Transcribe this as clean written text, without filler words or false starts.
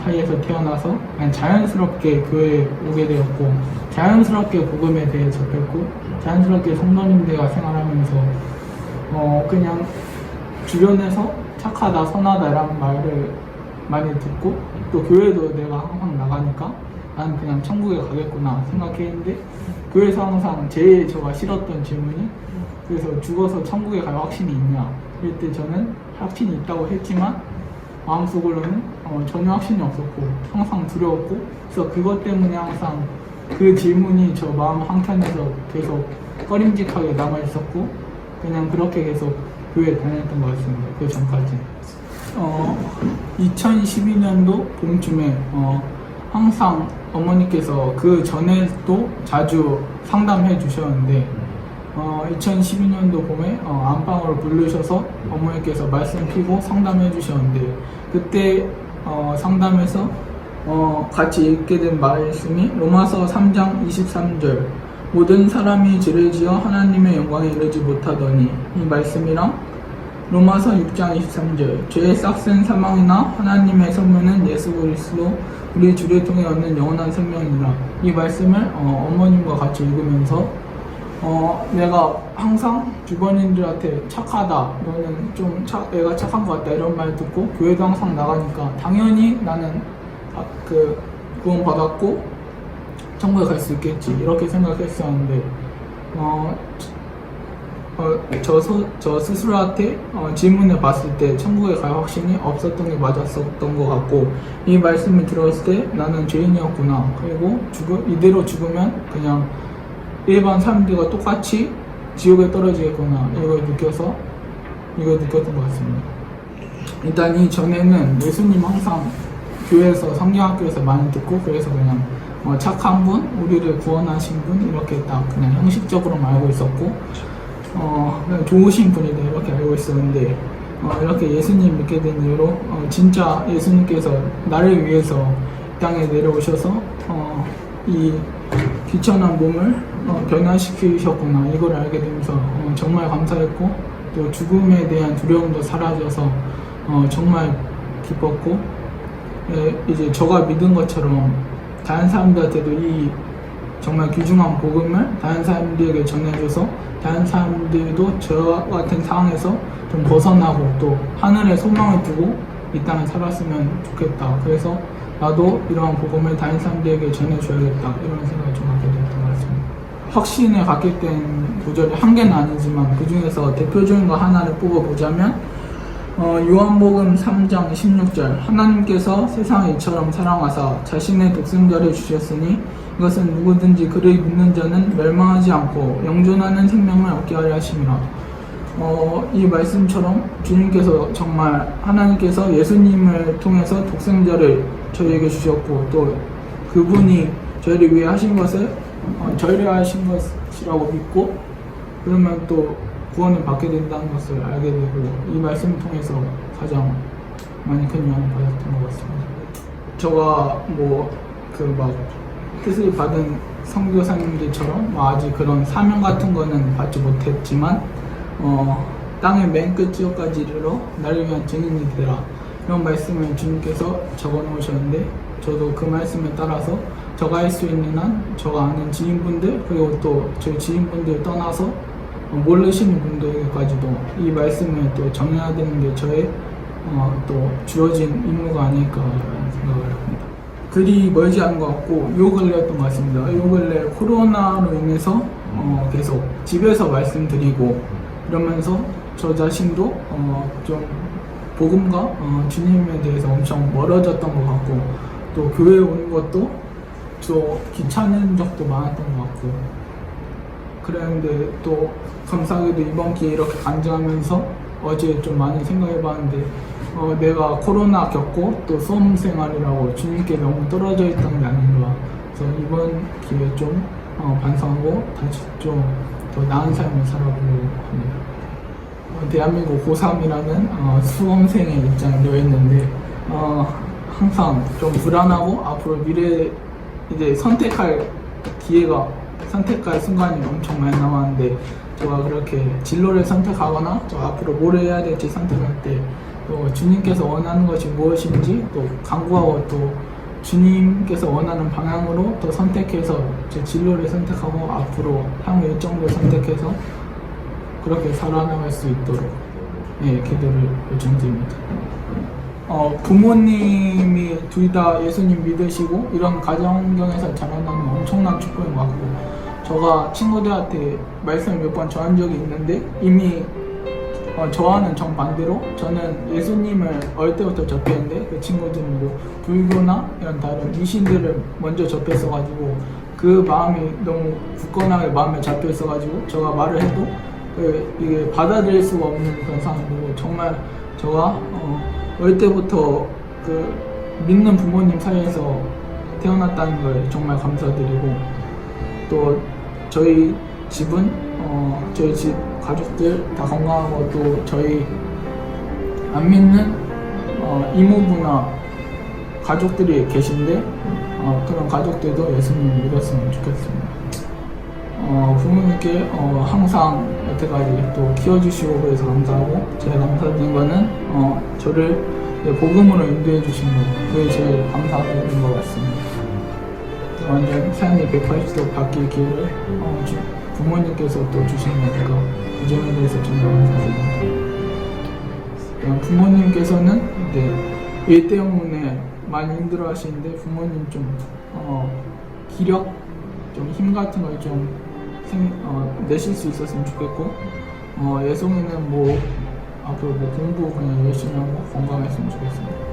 사이에서 태어나서 그냥 자연스럽게 교회에 오게 되었고, 자연스럽게 복음에 대해 접했고, 자연스럽게 성도님들과 생활하면서 그냥 주변에서 착하다, 선하다 이런 말을 많이 듣고, 또 교회도 내가 항상 나가니까 나는 그냥 천국에 가겠구나 생각했는데, 교회에서 항상 제일 제가 싫었던 질문이, 그래서 죽어서 천국에 갈 확신이 있냐? 이럴 때 저는 확신이 있다고 했지만 마음속으로는 전혀 확신이 없었고 항상 두려웠고, 그래서 그것 때문에 항상 그 질문이 저 마음 한켠에서 계속 꺼림직하게 남아있었고, 그냥 그렇게 계속 교회에 다녔던 것 같습니다. 그 전까지. 2012년도 봄쯤에 항상 어머니께서 그 전에도 자주 상담해 주셨는데, 2012년도 봄에 안방으로 부르셔서 어머니께서 말씀 피고 상담해 주셨는데, 그때 상담에서 같이 읽게 된 말씀이 로마서 3장 23절, 모든 사람이 죄를 지어 하나님의 영광에 이르지 못하더니, 이 말씀이랑 로마서 6장 23절, 죄의 싹슨 사망이나 하나님의 선물은 예수 그리스도 우리 주를 통해 얻는 영원한 생명이라. 이 말씀을 어머님과 같이 읽으면서 내가 항상 주변인들한테 착하다, 너는 좀 애가 착한 것 같다 이런 말 듣고 교회도 항상 나가니까 당연히 나는 구원 받았고 천국에 갈 수 있겠지 이렇게 생각했었는데, 저 스스로한테 질문을 봤을 때 천국에 갈 확신이 없었던 게 맞았었던 것 같고, 이 말씀을 들었을 때 나는 죄인이었구나, 그리고 이대로 죽으면 그냥 일반 사람들과 똑같이 지옥에 떨어지겠구나, 이걸 느꼈던 것 같습니다. 일단 이 전에는 예수님 항상 교회에서 성경학교에서 많이 듣고, 그래서 그냥 착한 분, 우리를 구원하신 분 이렇게 딱 그냥 형식적으로만 알고 있었고, 그냥 좋으신 분이다 이렇게 알고 있었는데, 이렇게 예수님 믿게 된 이후로 진짜 예수님께서 나를 위해서 이 땅에 내려오셔서 이 귀천한 몸을 변화시키셨구나 이걸 알게 되면서 정말 감사했고, 또 죽음에 대한 두려움도 사라져서 정말 기뻤고, 이제 저가 믿은 것처럼 다른 사람들한테도 이 정말 귀중한 복음을 다른 사람들에게 전해줘서 다른 사람들도 저 같은 상황에서 좀 벗어나고 또 하늘에 소망을 두고 이 땅에 살았으면 좋겠다. 그래서 나도 이러한 복음을 다른 사람들에게 전해줘야겠다 이런 생각을 좀 하게 됐던 것 같습니다. 확신을 갖게 된 구절이 한 개는 아니지만 그 중에서 대표적인 거 하나를 뽑아보자면 요한복음 3장 16절, 하나님께서 세상을 이처럼 사랑하사 자신의 독생자를 주셨으니 이것은 누구든지 그를 믿는 자는 멸망하지 않고 영존하는 생명을 얻게 하려 하심이라. 이 말씀처럼 주님께서 정말 하나님께서 예수님을 통해서 독생자를 저희에게 주셨고, 또 그분이 저희를 위해 하신 것을 저희를 하신 것이라고 믿고, 그러면 또 구원을 받게 된다는 것을 알게 되고, 이 말씀을 통해서 가장 많이 큰 영향을 받았던 것 같습니다. 저가 뜻을 받은 선교사님들처럼 아직 그런 사명 같은 거는 받지 못했지만 땅의 맨 끝 지역까지 이르러 나를 위한 증인이 되라, 이런 말씀을 주님께서 적어 놓으셨는데, 저도 그 말씀에 따라서 저가 할 수 있는 한 저가 아는 지인분들, 그리고 또 저희 지인분들 떠나서 모르시는 분들에게까지도 이 말씀을 또 전해야 되는 게 저의 또 주어진 임무가 아닐까라는 생각을 합니다. 그리 멀지 않은 것 같고 요 근래였던 것 같습니다. 요 근래 코로나로 인해서 계속 집에서 말씀드리고 이러면서 저 자신도 좀 복음과 주님에 대해서 엄청 멀어졌던 것 같고, 또 교회에 오는 것도 좀 귀찮은 적도 많았던 것 같고, 그랬는데 또 감사하게도 이번 기회에 이렇게 간증하면서 어제 좀 많이 생각해봤는데, 내가 코로나 겪고 또 수험생활이라고 주님께 너무 떨어져 있던 게 아닌가. 그래서 이번 기회에 좀 반성하고 다시 좀 더 나은 삶을 살아보려고 합니다. 대한민국 고3이라는 수험생의 입장에 놓였는데 항상 좀 불안하고 앞으로 미래 이제 선택할 순간이 엄청 많이 남았는데, 제가 그렇게 진로를 선택하거나 저 앞으로 뭘 해야 될지 선택할 때 또 주님께서 원하는 것이 무엇인지 또 간구하고 또 주님께서 원하는 방향으로 더 선택해서 제 진로를 선택하고 앞으로 향후 일정을 선택해서 그렇게 살아나갈 수 있도록 기도를 요청드립니다. 부모님이 둘 다 예수님 믿으시고 이런 가정 환경에서 자라나는 엄청난 축복인 것 같고, 제가 친구들한테 말씀을 몇 번 전한 적이 있는데 이미 저와는 정반대로 저는 예수님을 어릴 때부터 접했는데 그 친구들은 뭐 불교나 이런 다른 미신들을 먼저 접했어가지고 그 마음이 너무 굳건하게 마음에 잡혀 있어가지고 제가 말을 해도 이게 받아들일 수가 없는 그런 상황이고, 정말 제가 어릴 때부터 그 믿는 부모님 사이에서 태어났다는 걸 정말 감사드리고, 또 저희 집은 저희 집 가족들 다 건강하고 또 저희 안 믿는 이모부나 가족들이 계신데 그런 가족들도 예수님을 믿었으면 좋겠습니다. 부모님께 항상 여태까지 또 키워주시고 그래서 감사하고, 제가 감사드린 거는 저를 복음으로 인도해 주신 거, 그게 제일 감사드린 것 같습니다. 완전 삶이 180도 바뀔 기회를 부모님께서 또 주신 거니까 그 점에 대해서 정말 감사드립니다. 부모님께서는 일 때문에 많이 힘들어 하시는데 부모님 좀 기력, 좀 힘 같은 걸 좀 내실 수 있었으면 좋겠고, 예송이는 뭐 앞으로 뭐 공부 그냥 열심히 하고 건강했으면 좋겠습니다.